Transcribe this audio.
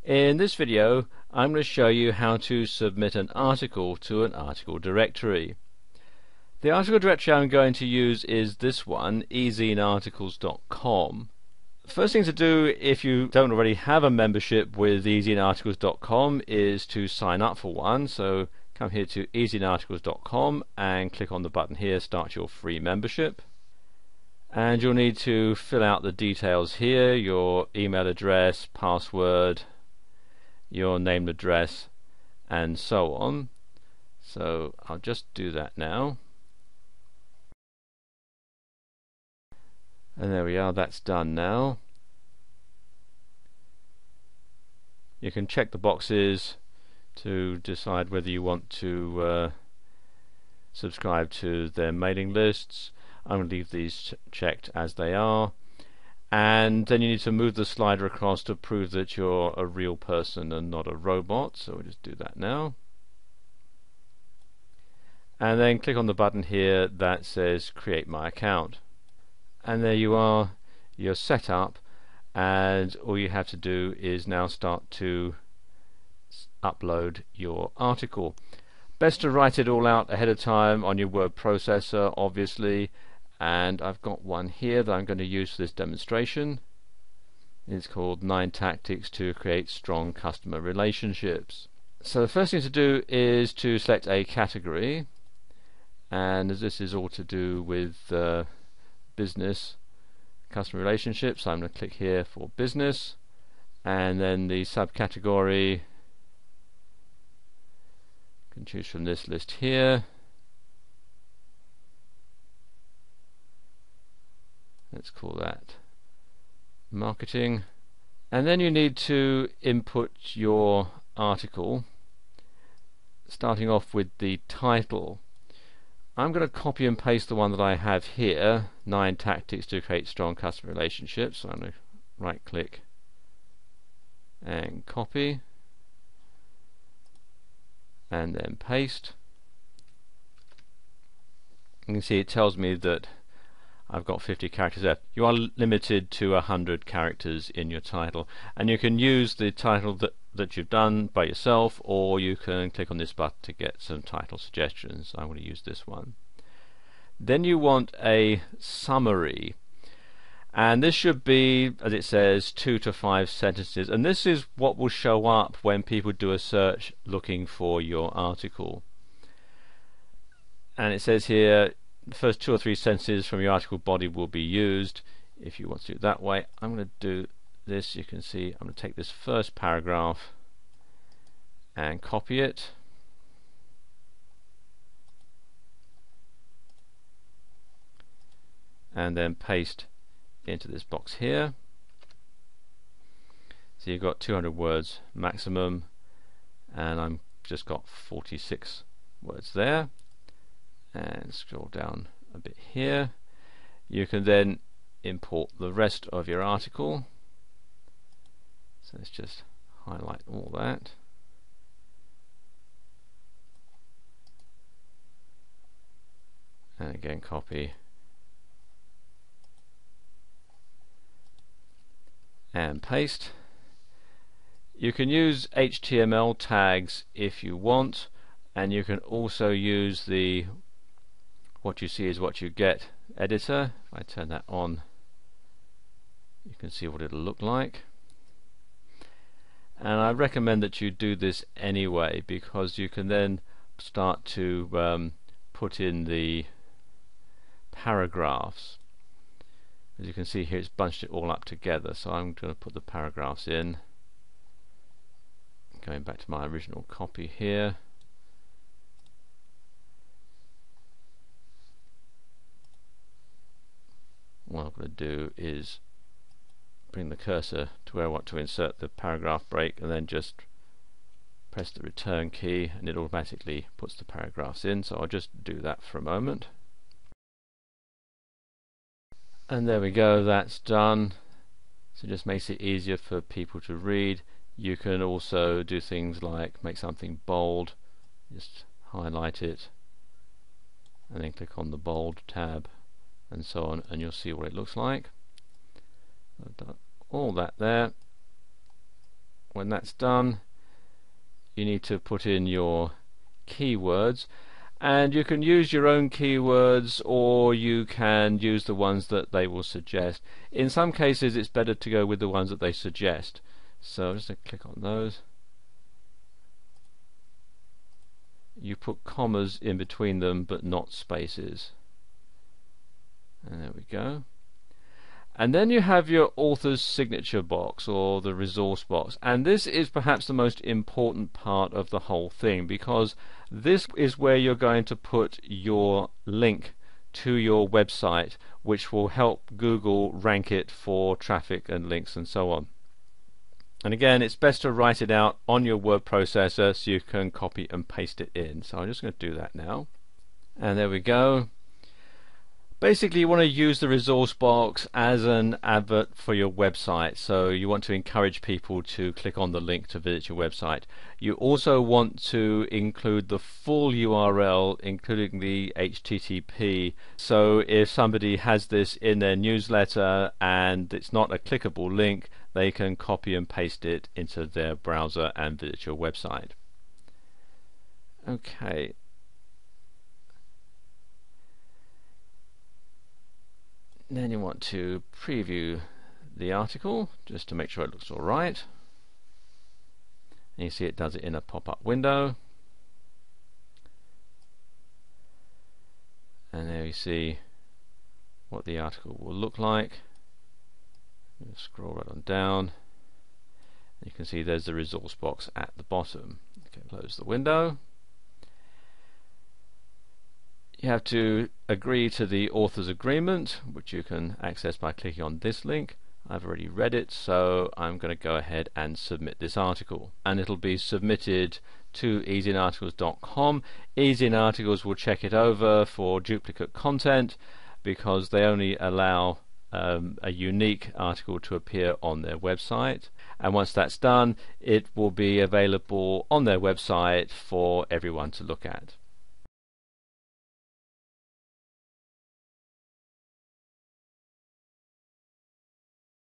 In this video I'm going to show you how to submit an article to an article directory. The article directory I'm going to use is this one, ezinearticles.com. First thing to do if you don't already have a membership with ezinearticles.com is to sign up for one. So come here to ezinearticles.com and click on the button here, start your free membership. And you'll need to fill out the details here, your email address, password, your name and address, and so on. So I'll just do that now. And there we are, that's done now. You can check the boxes to decide whether you want to subscribe to their mailing lists. I'm going to leave these checked as they are. And then you need to move the slider across to prove that you're a real person and not a robot. So we'll just do that now. And then click on the button here that says Create My Account. And there you are, you're set up, and all you have to do is now start to upload your article. Best to write it all out ahead of time on your word processor, obviously, and I've got one here that I'm going to use for this demonstration. It's called 9 Tactics to Create Strong Customer Relationships. So the first thing to do is to select a category, and as this is all to do with business customer relationships, I'm going to click here for business, and then the subcategory, can choose from this list here. Let's call that marketing, and then you need to input your article, starting off with the title. I'm going to copy and paste the one that I have here, 9 Tactics to Create Strong Customer Relationships. So I'm going to right click and copy and then paste. You can see it tells me that I've got 50 characters there. You are limited to 100 characters in your title, and you can use the title that you've done by yourself, or you can click on this button to get some title suggestions. I'm going to use this one. Then you want a summary, and this should be, as it says, 2 to 5 sentences, and this is what will show up when people do a search looking for your article. And it says here the first 2 or 3 sentences from your article body will be used. If you want to do it that way, I'm going to do this. You can see I'm going to take this first paragraph and copy it, and then paste into this box here. So you've got 200 words maximum, and I'm just got 46 words there. And scroll down a bit here. You can then import the rest of your article. So let's just highlight all that. And again copy and paste. You can use HTML tags if you want, and you can also use the what you see is what you get editor. If I turn that on, you can see what it'll look like. And I recommend that you do this anyway, because you can then start to put in the paragraphs. As you can see here, it's bunched it all up together, so I'm going to put the paragraphs in. Going back to my original copy here. What I'm going to do is bring the cursor to where I want to insert the paragraph break, and then just press the return key, and it automatically puts the paragraphs in. So I'll just do that for a moment. And there we go, that's done. So it just makes it easier for people to read. You can also do things like make something bold, just highlight it and then click on the bold tab and so on, and you'll see what it looks like. I've done all that there. When that's done, you need to put in your keywords, and you can use your own keywords or you can use the ones that they will suggest. In some cases it's better to go with the ones that they suggest, so just click on those. You put commas in between them but not spaces, and there we go. And then you have your author's signature box or the resource box, and this is perhaps the most important part of the whole thing, because this is where you're going to put your link to your website, which will help Google rank it for traffic and links and so on. And again, it's best to write it out on your word processor so you can copy and paste it in. So I'm just going to do that now, and there we go. Basically, you want to use the resource box as an advert for your website, so you want to encourage people to click on the link to visit your website. You also want to include the full URL, including the HTTP, so if somebody has this in their newsletter and it's not a clickable link, they can copy and paste it into their browser and visit your website. Okay. Then you want to preview the article just to make sure it looks alright. And you see it does it in a pop-up window. And there you see what the article will look like. Scroll right on down. You can see there's the resource box at the bottom. Okay, close the window. You have to agree to the author's agreement, which you can access by clicking on this link. I've already read it, so I'm going to go ahead and submit this article, and it'll be submitted to EasyInArticles.com. EasyInArticles will check it over for duplicate content, because they only allow a unique article to appear on their website, and once that's done, it will be available on their website for everyone to look at.